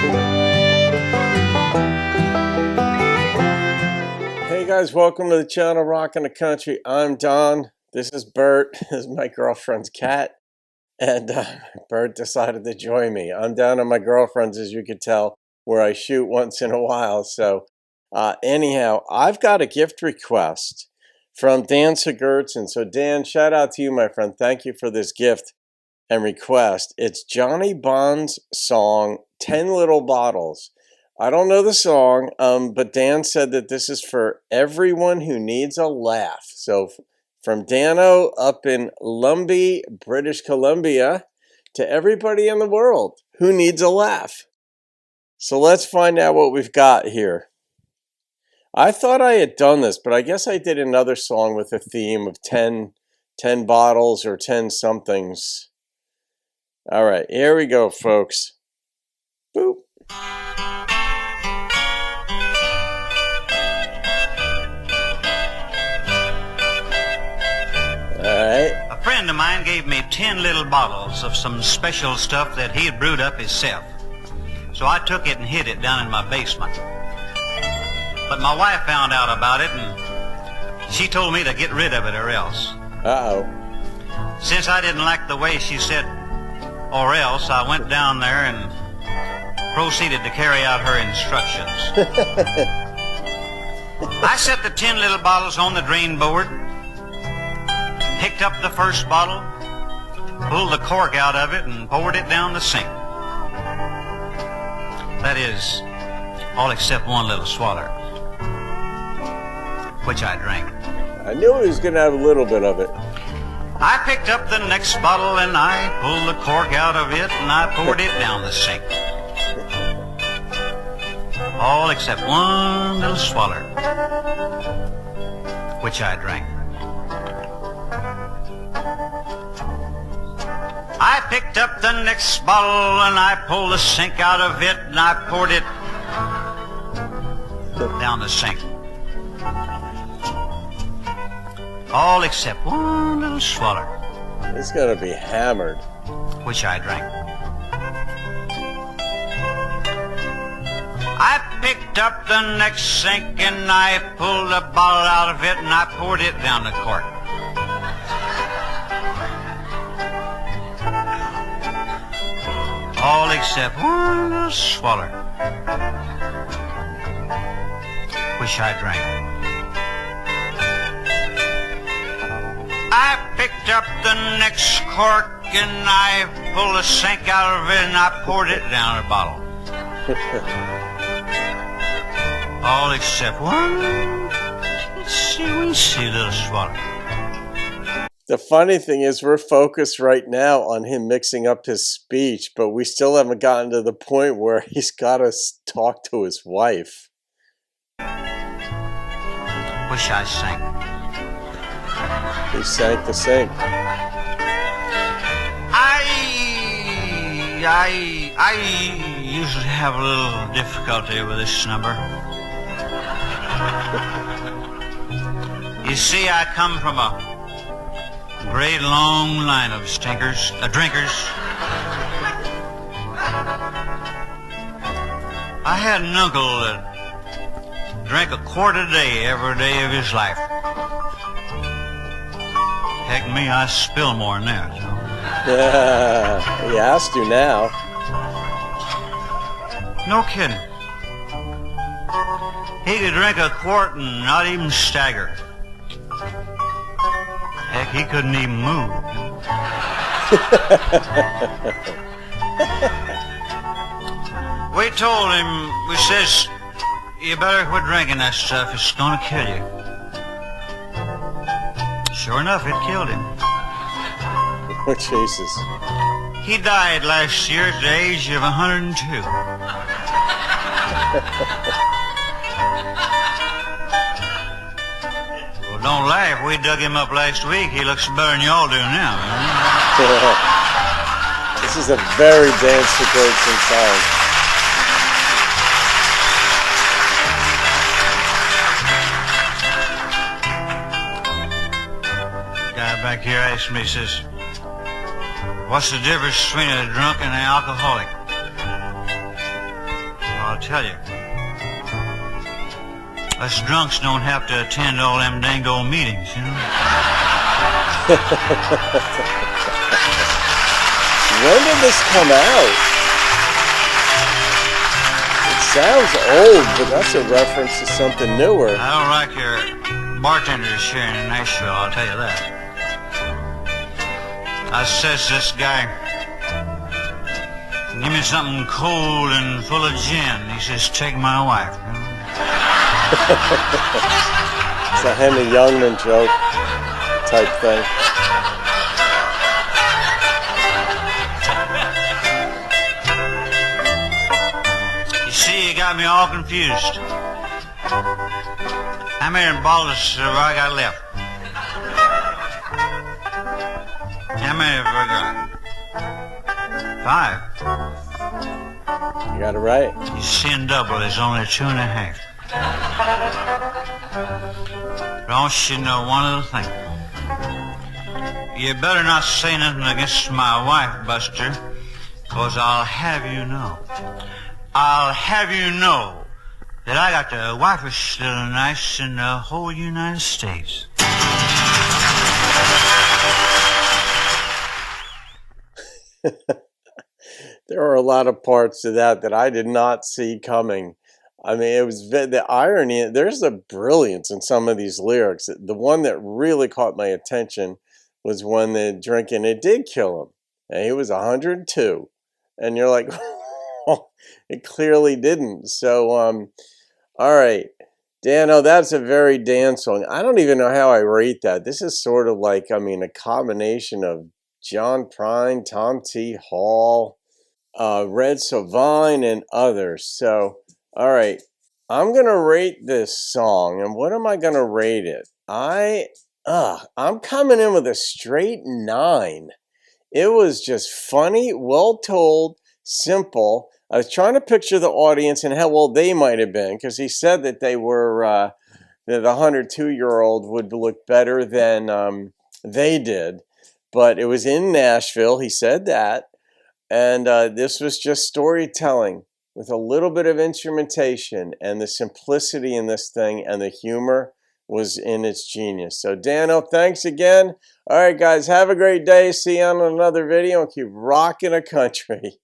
Hey guys, welcome to the channel Rockin' the Country. I'm Don. This is Bert. This is my girlfriend's cat. And Bert decided to join me. I'm down at my girlfriend's, as you could tell, where I shoot once in a while. So anyhow, I've got a gift request from Dan Sigurdson. So Dan, shout out to you, my friend. Thank you for this gift and request. It's Johnny Bond's song, 10 Little Bottles. I don't know the song, but Dan said that this is for everyone who needs a laugh. So from Dano up in Lumbee, British Columbia, to everybody in the world who needs a laugh. So let's find out what we've got here. I thought I had done this, but I guess I did another song with a theme of 10 bottles or 10 somethings. All right, here we go, folks. Boop. A friend of mine gave me 10 little bottles of some special stuff that he had brewed up himself. So I took it and hid it down in my basement. But my wife found out about it and she told me to get rid of it or else. Uh-oh. Since I didn't like the way she said or else, I went down there and proceeded to carry out her instructions. I set the 10 little bottles on the drain board, picked up the first bottle, pulled the cork out of it, and poured it down the sink. That is, all except one little swaller, which I drank. I knew he was going to have a little bit of it. I picked up the next bottle, and I pulled the cork out of it, and I poured it down the sink. All except one little swaller, which I drank. I picked up the next bottle and I pulled the sink out of it and I poured it down the sink. All except one little swaller. It's gonna be hammered. Which I drank. I picked up the next sink and I pulled the bottle out of it and I poured it down the cork. All except one little swaller, which I drank. I picked up the next cork and I pulled the sink out of it and I poured it down the bottle. All except one little swaller. The funny thing is we're focused right now on him mixing up his speech, but we still haven't gotten to the point where he's got to talk to his wife. Wish I sank. He sank the sink. I usually have a little difficulty with this number. You see, I come from a great long line of drinkers. I had an uncle that drank a quart a day every day of his life. Heck me, I spill more than that. He asked you now. No kidding. He could drink a quart and not even stagger. Heck, he couldn't even move. We told him, we says, you better quit drinking that stuff, it's gonna kill you. Sure enough, it killed him. Oh, Jesus. He died last year at the age of 102. Well, don't laugh. We dug him up last week. He looks better than y'all do now. This is a very Dan Sigurdson song. Guy back here asked me, he says, what's the difference between a drunk and an alcoholic? tell you. Us drunks don't have to attend all them dang old meetings, you know. When did this come out? It sounds old, but that's a reference to something newer. I don't like your bartenders here in Nashville, I'll tell you that. I says to this guy, give me something cold and full of gin. He says, take my wife. It's a Henry Youngman joke type thing. You see, you got me all confused. How many bottles have I got left? How many have I got? 5. You got it right. You see, in double, there's only 2.5. Don't you know one other thing? You better not say nothing against my wife, Buster, 'cause I'll have you know that I got the wifest little nice in the whole United States. There are a lot of parts to that I did not see coming. I mean, it was the irony. There's a brilliance in some of these lyrics. The one that really caught my attention was when the drinking, it did kill him. And he was 102. And you're like, it clearly didn't. So, all right. Dan, oh, that's a very Dan song. I don't even know how I rate that. This is sort of like, I mean, a combination of John Prine, Tom T. Hall, Red Sovine, and others. So, all right, I'm gonna rate this song, and what am I gonna rate it? I'm coming in with a straight 9. It was just funny, well told, simple. I was trying to picture the audience and how old they might have been, because he said that they were that the 102-year-old would look better than they did, but it was in Nashville. He said that, and this was just storytelling with a little bit of instrumentation, and the simplicity in this thing and the humor was in its genius. So Dano, thanks again. All right, guys, have a great day. See you on another video and keep rocking a country.